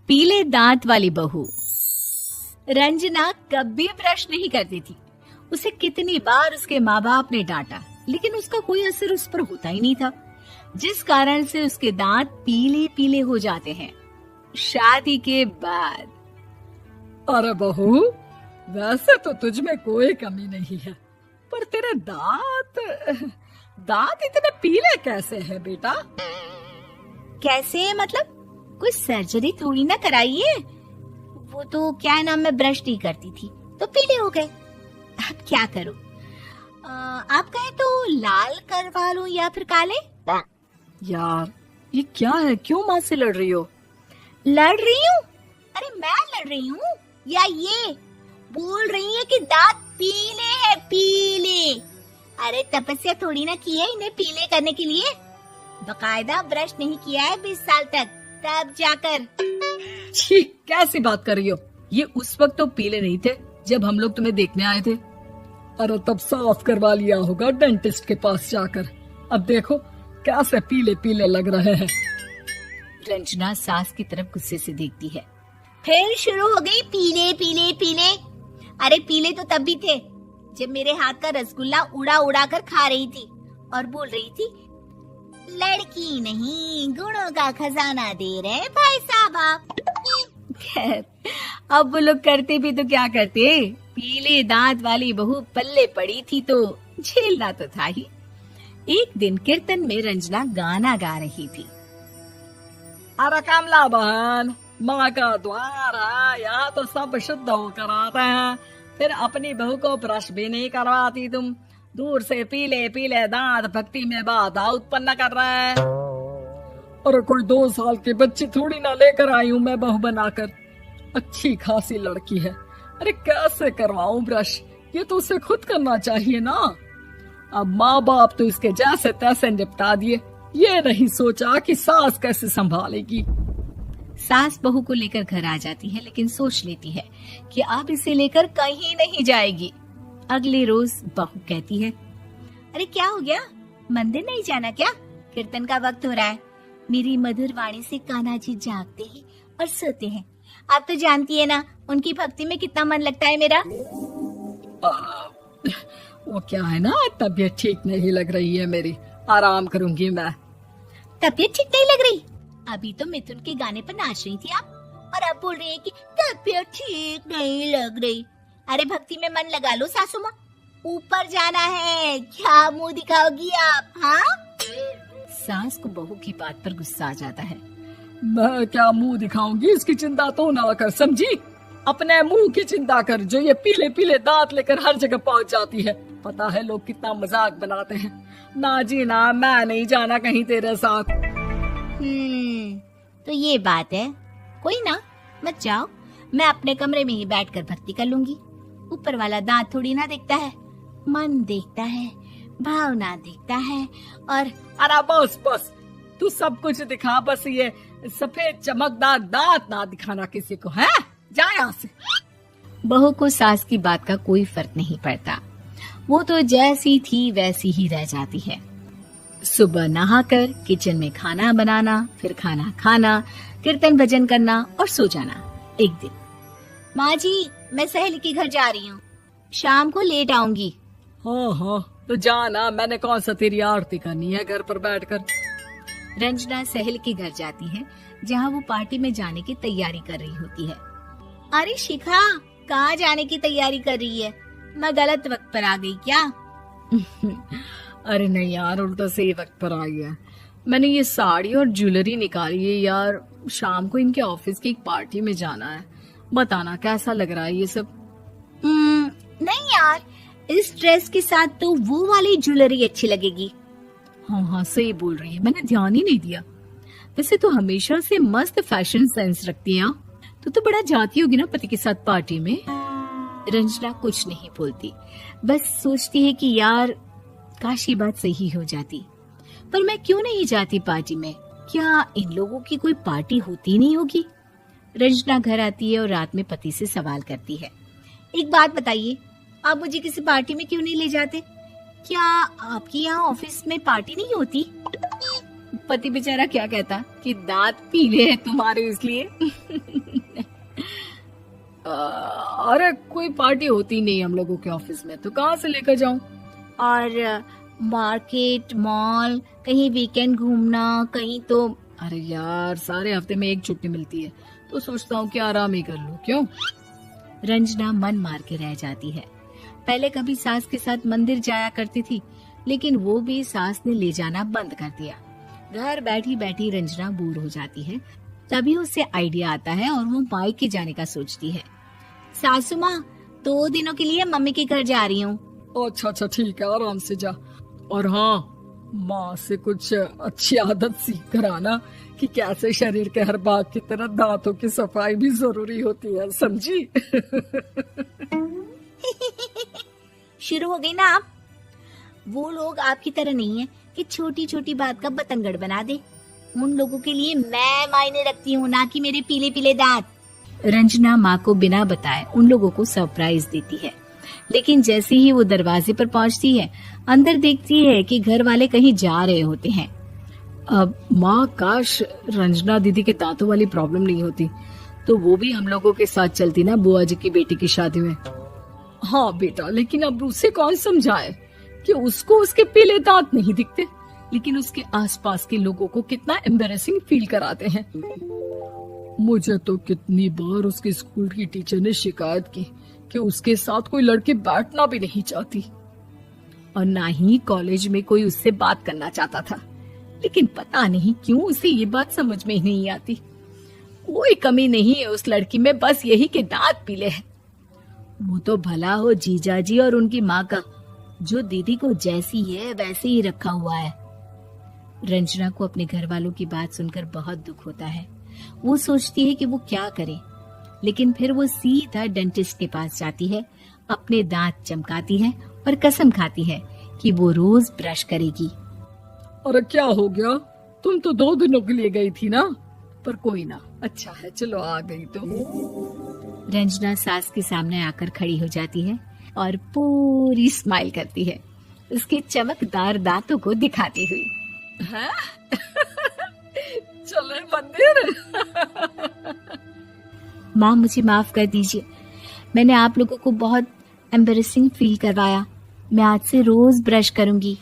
पीले दांत वाली बहू। रंजना कभी ब्रश नहीं करती थी। उसे कितनी बार उसके माँ बाप ने डांटा, लेकिन उसका कोई असर उस पर होता ही नहीं था, जिस कारण से उसके दांत पीले पीले हो जाते हैं। शादी के बाद। अरे बहू, वैसे तो तुझ में कोई कमी नहीं है, पर तेरे दांत इतने पीले कैसे हैं बेटा? कैसे मतलब? कोई सर्जरी थोड़ी ना कराई है। वो तो क्या नाम, मैं ब्रश नहीं करती थी तो पीले हो गए। अब क्या करूं? आप कहें तो लाल करवा लूं या फिर काले? यार ये क्या है, क्यों माँ से लड़ रही हो? लड़ रही हूँ? अरे मैं लड़ रही हूँ या ये बोल रही है कि दांत पीले हैं, पीले। अरे तपस्या थोड़ी ना की है इन्हें पीले करने के लिए। बकायदा ब्रश नहीं किया है 20 साल तक, तब जाकर। छी, कैसी बात कर रही हो? ये उस वक्त तो पीले नहीं थे जब हम लोग तुम्हें देखने आए थे। अरे तब साफ करवा लिया होगा डेंटिस्ट के पास जाकर। अब देखो कैसे पीले पीले लग रहे हैं। रंजना सास की तरफ गुस्से से देखती है। फिर शुरू हो गई पीले पीले पीले। अरे पीले तो तब भी थे जब मेरे हाथ का रसगुल्ला उड़ा उड़ा कर खा रही थी और बोल रही थी, लड़की नहीं गुणों का खजाना दे रहे भाई साहब आप। खैर, अब वो लोग करते भी तो क्या करते, पीले दांत वाली बहू पल्ले पड़ी थी तो झेलना तो था ही। एक दिन कीर्तन में रंजना गाना गा रही थी। अरे कमला बहन, माँ का द्वार है, यहाँ तो सब शुद्ध होकर आते हैं, फिर अपनी बहू को ब्रश भी नहीं करवाती तुम। दूर से पीले पीले दांत भक्ति में बाधा उत्पन्न कर रहे हैं। अरे कोई 2 साल के बच्ची थोड़ी ना लेकर आई हूँ मैं बहू बनाकर। अच्छी खासी लड़की है, अरे कैसे करवाऊं ब्रश? ये तो उसे खुद करना चाहिए ना। अब माँ बाप तो इसके जैसे तैसे निपटा दिए, ये नहीं सोचा कि सास कैसे संभालेगी। सास बहू को लेकर घर आ जाती है, लेकिन सोच लेती है कि अब इसे लेकर कहीं नहीं जाएगी। अगले रोज बहू कहती है, अरे क्या हो गया, मंदिर नहीं जाना क्या? कीर्तन का वक्त हो रहा है। मेरी मधुर वाणी से कान्हा जी जागते हैं और सोते हैं। आप तो जानती है ना उनकी भक्ति में कितना मन लगता है मेरा। वो क्या है ना, तबीयत ठीक नहीं लग रही है मेरी, आराम करूंगी मैं। तबीयत ठीक नहीं लग रही? अभी तो मिथुन के गाने पर नाच रही थी आप, और अब बोल रही है कि तबीयत ठीक नहीं लग रही। अरे भक्ति में मन लगा लो सासू माँ, ऊपर जाना है, क्या मुंह दिखाओगी आप? हाँ? सास को बहू की बात पर गुस्सा आ जाता है। मैं क्या मुंह दिखाऊंगी, इसकी चिंता तो ना कर, समझी? अपने मुंह की चिंता कर, जो ये पीले पीले दांत लेकर हर जगह पहुंच जाती है। पता है लोग कितना मजाक बनाते हैं। ना जी ना, मैं नहीं जाना कहीं तेरे साथ। तो ये बात है। कोई ना, मत जाओ, मैं अपने कमरे में ही बैठकर भक्ति कर लूंगी। ऊपर वाला दांत थोड़ी ना देखता है, मन देखता है, भावना देखता है। और अरे बस बस, तू सब कुछ दिखा, बस ये सफेद चमकदार दांत ना दिखाना किसी को, है? जा यहाँ से। बहू को सास की बात का कोई फर्क नहीं पड़ता, वो तो जैसी थी वैसी ही रह जाती है। सुबह नहाकर किचन में खाना बनाना, फिर खाना खाना, कीर्तन भजन करना और सो जाना। एक दिन, माँ जी मैं सहेली के घर जा रही हूँ, शाम को लेट आऊंगी। हाँ हाँ तो जाना, मैंने कौन सा तेरी आरती करनी है घर पर बैठकर। रंजना सहेली के घर जाती है, जहाँ वो पार्टी में जाने की तैयारी कर रही होती है। अरे शिखा, कहाँ जाने की तैयारी कर रही है? मैं गलत वक्त पर आ गई क्या? अरे नहीं यार, उल्टा सही वक्त पर आई है। मैंने ये साड़ी और ज्वेलरी निकाली है यार, शाम को इनके ऑफिस की एक पार्टी में जाना है। बताना कैसा लग रहा है ये सब? नहीं यार, इस ड्रेस के साथ तो वो वाली ज्वेलरी अच्छी लगेगी। हाँ हाँ सही बोल रही है, मैंने ध्यान ही नहीं दिया। वैसे तो हमेशा से मस्त फैशन सेंस रखती है। तो बड़ा जाती होगी ना पति के साथ पार्टी में। रंजना कुछ नहीं बोलती, बस सोचती है कि यार काश ये बात सही हो जाती, पर मैं क्यों नहीं जाती पार्टी में? क्या इन लोगों की कोई पार्टी होती नहीं होगी? रंजना घर आती है और रात में पति से सवाल करती है, एक बात बताइए, आप मुझे किसी पार्टी में क्यों नहीं ले जाते? क्या आपके यहाँ ऑफिस में पार्टी नहीं होती? पति बेचारा क्या कहता कि दांत पीले हैं तुम्हारे इसलिए। अरे कोई पार्टी होती नहीं हम लोगों के ऑफिस में, तो कहाँ से लेकर जाऊं? और मार्केट, मॉल, कहीं वीकेंड घूमना, कहीं तो। अरे यार सारे हफ्ते में एक छुट्टी मिलती है, तो सोचता हूँ कि आराम ही कर लूं। क्यों? रंजना मन मार के रह जाती है। पहले कभी सास के साथ मंदिर जाया करती थी, लेकिन वो भी सास ने ले जाना बंद कर दिया। घर बैठी बैठी रंजना बोर हो जाती है। तभी उसे आइडिया आता है और वो मायके जाने का सोचती है। सासू माँ, 2 दिनों के लिए मम्मी के घर जा रही हूँ। अच्छा ठीक है, आराम से जा। और हाँ, माँ से कुछ अच्छी आदत सीख कर आना कि कैसे शरीर के हर भाग की तरह दांतों की सफाई भी जरूरी होती है, समझी? शुरू हो गई ना आप। वो लोग आपकी तरह नहीं है कि छोटी छोटी बात का बतंगड़ बना दे। उन लोगों के लिए मैं मायने रखती हूँ, ना कि मेरे पीले पीले दांत। रंजना माँ को बिना बताए उन लोगों को सरप्राइज देती है, लेकिन जैसे ही वो दरवाजे पर पहुंचती है, अंदर देखती है कि घर वाले कहीं जा रहे होते हैं। अब माँ, काश रंजना दीदी के दांतों वाली प्रॉब्लम नहीं होती, तो वो भी हम लोगों के साथ चलती ना बुआ जी की बेटी की शादी में। हाँ बेटा, लेकिन अब उसे कौन समझाए कि उसको उसके पीले दांत नहीं दिखते, लेकिन उसके आसपास के लोगों को कितना एम्बैरेसिंग फील कराते हैं। मुझे तो कितनी बार उसके स्कूल की टीचर ने शिकायत की कि उसके साथ कोई लड़की बैठना भी नहीं चाहती, और ना ही कॉलेज में कोई उससे बात करना चाहता था। लेकिन पता नहीं क्यों उसे ये बात समझ में ही नहीं आती। कोई कमी नहीं है उस लड़की में, बस यही कि दांत पीले हैं। वो तो भला हो जीजा जी और उनकी माँ का, जो दीदी को जैसी है वैसे ही रखा हुआ है। रंजना को अपने घर वालों की बात सुनकर बहुत दुख होता है। वो सोचती है कि वो क्या करे, लेकिन फिर वो सीधा डेंटिस्ट के पास जाती है, अपने दांत चमकाती है और कसम खाती है कि वो रोज ब्रश करेगी। अरे क्या हो गया? तुम तो 2 दिनों के लिए गई थी ना, पर कोई ना, अच्छा है, चलो आ गई तो। रंजना सास के सामने आकर खड़ी हो जाती है और पूरी स्माइल करती है, उसके चमकदार दांतों को दिखाती हुई। हैं? चले मंदिर? माँ, मुझे माफ कर दीजिए, मैंने आप लोगों को बहुत एम्बैरेसिंग फील करवाया। मैं आज से रोज ब्रश करूंगी।